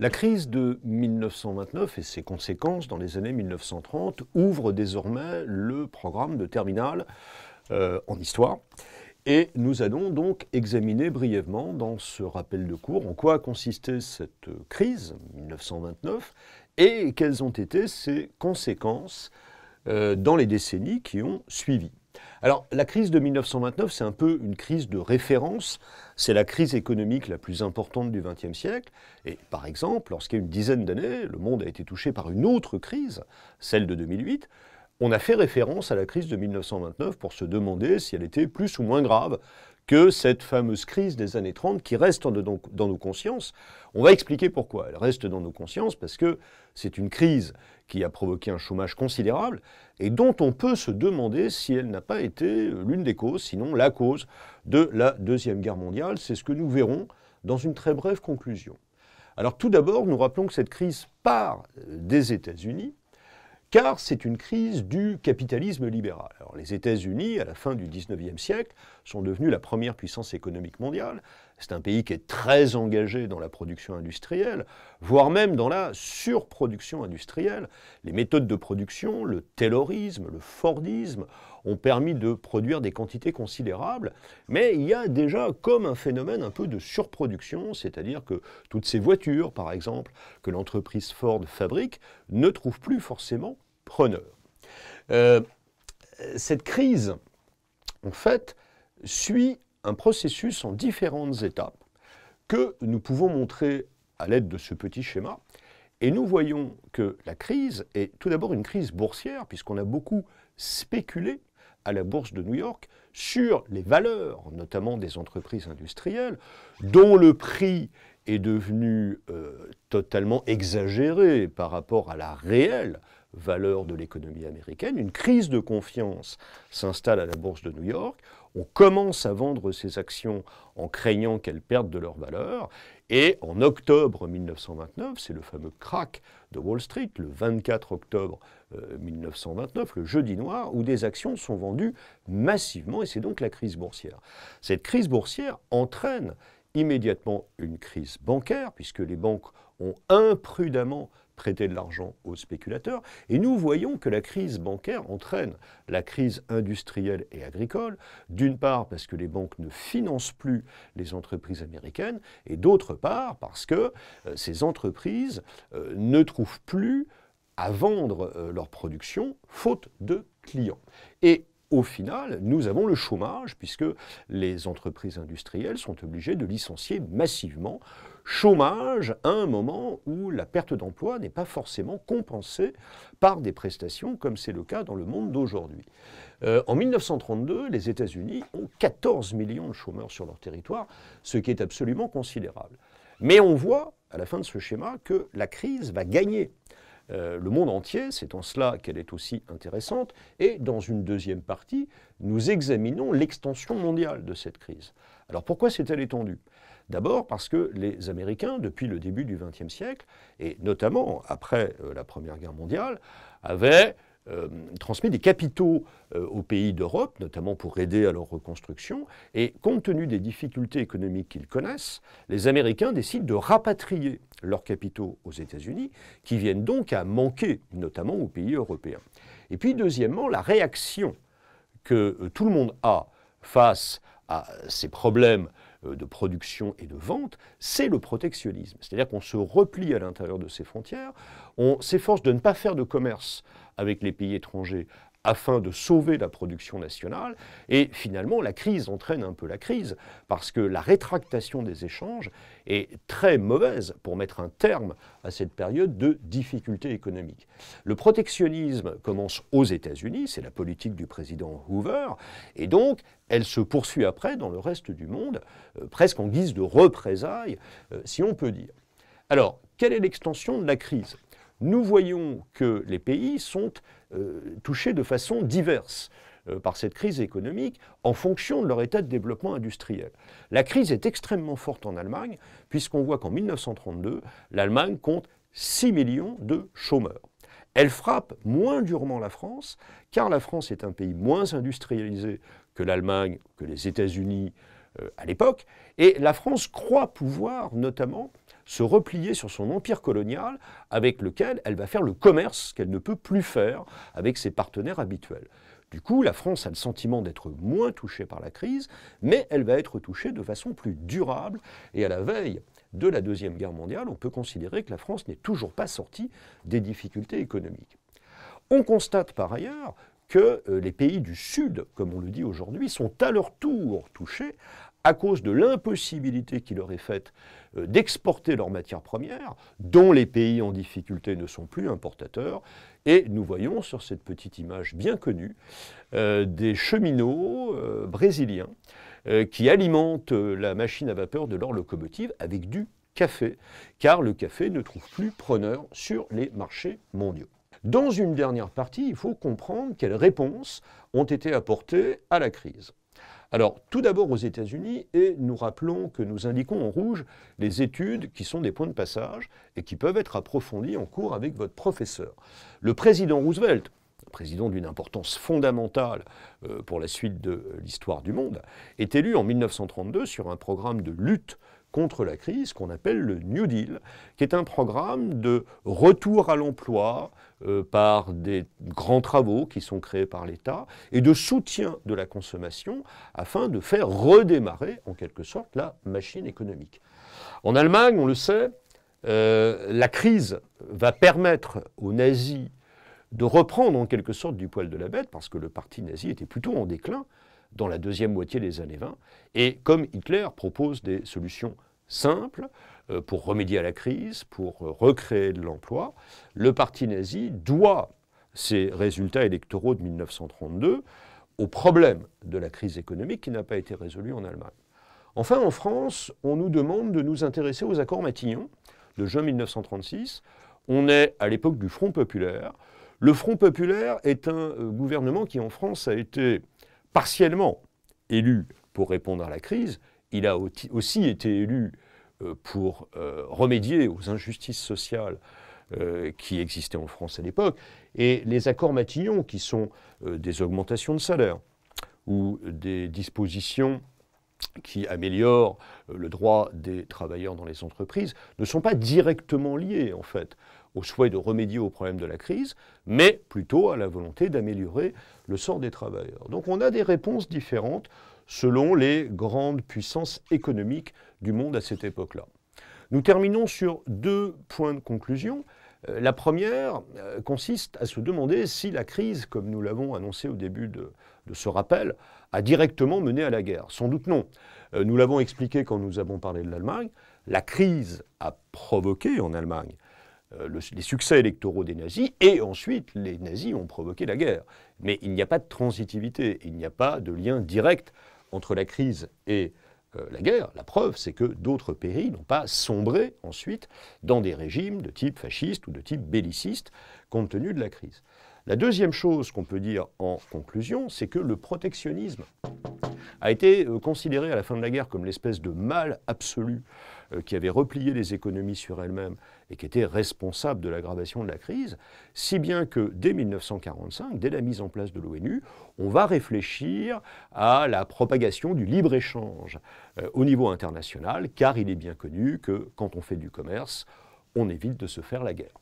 La crise de 1929 et ses conséquences dans les années 1930 ouvrent désormais le programme de terminale en histoire. Et nous allons donc examiner brièvement dans ce rappel de cours en quoi consistait cette crise 1929 et quelles ont été ses conséquences dans les décennies qui ont suivi. Alors, la crise de 1929, c'est un peu une crise de référence. C'est la crise économique la plus importante du XXe siècle. Et par exemple, lorsqu'il y a une dizaine d'années, le monde a été touché par une autre crise, celle de 2008, on a fait référence à la crise de 1929 pour se demander si elle était plus ou moins grave que cette fameuse crise des années 30 qui reste dans nos consciences. On va expliquer pourquoi. Elle reste dans nos consciences parce que c'est une crise qui a provoqué un chômage considérable et dont on peut se demander si elle n'a pas été l'une des causes, sinon la cause de la Deuxième Guerre mondiale. C'est ce que nous verrons dans une très brève conclusion. Alors tout d'abord, nous rappelons que cette crise part des États-Unis, car c'est une crise du capitalisme libéral. Alors, les États-Unis, à la fin du XIXe siècle, sont devenus la première puissance économique mondiale. C'est un pays qui est très engagé dans la production industrielle, voire même dans la surproduction industrielle. Les méthodes de production, le taylorisme, le fordisme, ont permis de produire des quantités considérables, mais il y a déjà comme un phénomène un peu de surproduction, c'est-à-dire que toutes ces voitures, par exemple, que l'entreprise Ford fabrique, ne trouvent plus forcément preneur. Cette crise, en fait, suit un processus en différentes étapes que nous pouvons montrer à l'aide de ce petit schéma. Et nous voyons que la crise est tout d'abord une crise boursière, puisqu'on a beaucoup spéculé à la bourse de New York sur les valeurs, notamment des entreprises industrielles, dont le prix est devenu totalement exagéré par rapport à la réelle valeur de l'économie américaine. Une crise de confiance s'installe à la bourse de New York. On commence à vendre ces actions en craignant qu'elles perdent de leur valeur. Et en octobre 1929, c'est le fameux crack de Wall Street, le 24 octobre 1929, le jeudi noir, où des actions sont vendues massivement, et c'est donc la crise boursière. Cette crise boursière entraîne immédiatement une crise bancaire, puisque les banques ont imprudemment prêté de l'argent aux spéculateurs, et nous voyons que la crise bancaire entraîne la crise industrielle et agricole, d'une part parce que les banques ne financent plus les entreprises américaines, et d'autre part parce que ces entreprises ne trouvent plus à vendre leur production, faute de clients. Et au final, nous avons le chômage, puisque les entreprises industrielles sont obligées de licencier massivement. Chômage à un moment où la perte d'emploi n'est pas forcément compensée par des prestations, comme c'est le cas dans le monde d'aujourd'hui. En 1932, les États-Unis ont 14 millions de chômeurs sur leur territoire, ce qui est absolument considérable. Mais on voit, à la fin de ce schéma, que la crise va gagner le monde entier, c'est en cela qu'elle est aussi intéressante, et dans une deuxième partie, nous examinons l'extension mondiale de cette crise. Alors pourquoi s'est-elle étendue ? D'abord parce que les Américains, depuis le début du XXe siècle, et notamment après la Première Guerre mondiale, avaient transmis des capitaux aux pays d'Europe, notamment pour aider à leur reconstruction, et compte tenu des difficultés économiques qu'ils connaissent, les Américains décident de rapatrier leurs capitaux aux États-Unis, qui viennent donc à manquer, notamment aux pays européens. Et puis deuxièmement, la réaction que tout le monde a face à ces problèmes de production et de vente, c'est le protectionnisme. C'est-à-dire qu'on se replie à l'intérieur de ses frontières, on s'efforce de ne pas faire de commerce avec les pays étrangers afin de sauver la production nationale, et finalement la crise entraîne un peu la crise, parce que la rétractation des échanges est très mauvaise pour mettre un terme à cette période de difficultés économiques. Le protectionnisme commence aux États-Unis, c'est la politique du président Hoover, et donc elle se poursuit après dans le reste du monde, presque en guise de représailles, si on peut dire. Alors, quelle est l'extension de la crise ? Nous voyons que les pays sont touchés de façon diverse par cette crise économique en fonction de leur état de développement industriel. La crise est extrêmement forte en Allemagne, puisqu'on voit qu'en 1932, l'Allemagne compte 6 millions de chômeurs. Elle frappe moins durement la France, car la France est un pays moins industrialisé que l'Allemagne, que les États-Unis à l'époque, et la France croit pouvoir notamment se replier sur son empire colonial avec lequel elle va faire le commerce qu'elle ne peut plus faire avec ses partenaires habituels. Du coup, la France a le sentiment d'être moins touchée par la crise, mais elle va être touchée de façon plus durable. Et à la veille de la Deuxième Guerre mondiale, on peut considérer que la France n'est toujours pas sortie des difficultés économiques. On constate par ailleurs que les pays du Sud, comme on le dit aujourd'hui, sont à leur tour touchés à cause de l'impossibilité qui leur est faite d'exporter leurs matières premières, dont les pays en difficulté ne sont plus importateurs. Et nous voyons sur cette petite image bien connue des cheminots brésiliens qui alimentent la machine à vapeur de leur locomotive avec du café, car le café ne trouve plus preneur sur les marchés mondiaux. Dans une dernière partie, il faut comprendre quelles réponses ont été apportées à la crise. Alors, tout d'abord aux États-Unis, et nous rappelons que nous indiquons en rouge les études qui sont des points de passage et qui peuvent être approfondies en cours avec votre professeur. Le président Roosevelt, président d'une importance fondamentale pour la suite de l'histoire du monde, est élu en 1932 sur un programme de lutte contre la crise qu'on appelle le New Deal, qui est un programme de retour à l'emploi par des grands travaux qui sont créés par l'État et de soutien de la consommation afin de faire redémarrer en quelque sorte la machine économique. En Allemagne, on le sait, la crise va permettre aux nazis de reprendre en quelque sorte du poil de la bête parce que le parti nazi était plutôt en déclin dans la deuxième moitié des années 20. Et comme Hitler propose des solutions simples pour remédier à la crise, pour recréer de l'emploi, le parti nazi doit ses résultats électoraux de 1932 au problème de la crise économique qui n'a pas été résolu en Allemagne. Enfin, en France, on nous demande de nous intéresser aux accords Matignon de juin 1936. On est à l'époque du Front populaire. Le Front populaire est un gouvernement qui, en France, a été partiellement élu pour répondre à la crise. Il a aussi été élu pour remédier aux injustices sociales qui existaient en France à l'époque. Et les accords Matignon, qui sont des augmentations de salaire ou des dispositions qui améliorent le droit des travailleurs dans les entreprises, ne sont pas directement liés, en fait, au souhait de remédier aux problèmes de la crise, mais plutôt à la volonté d'améliorer le sort des travailleurs. Donc on a des réponses différentes selon les grandes puissances économiques du monde à cette époque-là. Nous terminons sur deux points de conclusion. La première consiste à se demander si la crise, comme nous l'avons annoncé au début de ce rappel, a directement mené à la guerre. Sans doute non. Nous l'avons expliqué quand nous avons parlé de l'Allemagne. La crise a provoqué en Allemagne les succès électoraux des nazis, et ensuite les nazis ont provoqué la guerre. Mais il n'y a pas de transitivité, il n'y a pas de lien direct entre la crise et la guerre. La preuve, c'est que d'autres pays n'ont pas sombré ensuite dans des régimes de type fasciste ou de type belliciste compte tenu de la crise. La deuxième chose qu'on peut dire en conclusion, c'est que le protectionnisme a été considéré à la fin de la guerre comme l'espèce de mal absolu qui avait replié les économies sur elles-mêmes et qui était responsable de l'aggravation de la crise, si bien que dès 1945, dès la mise en place de l'ONU, on va réfléchir à la propagation du libre-échange au niveau international, car il est bien connu que quand on fait du commerce, on évite de se faire la guerre.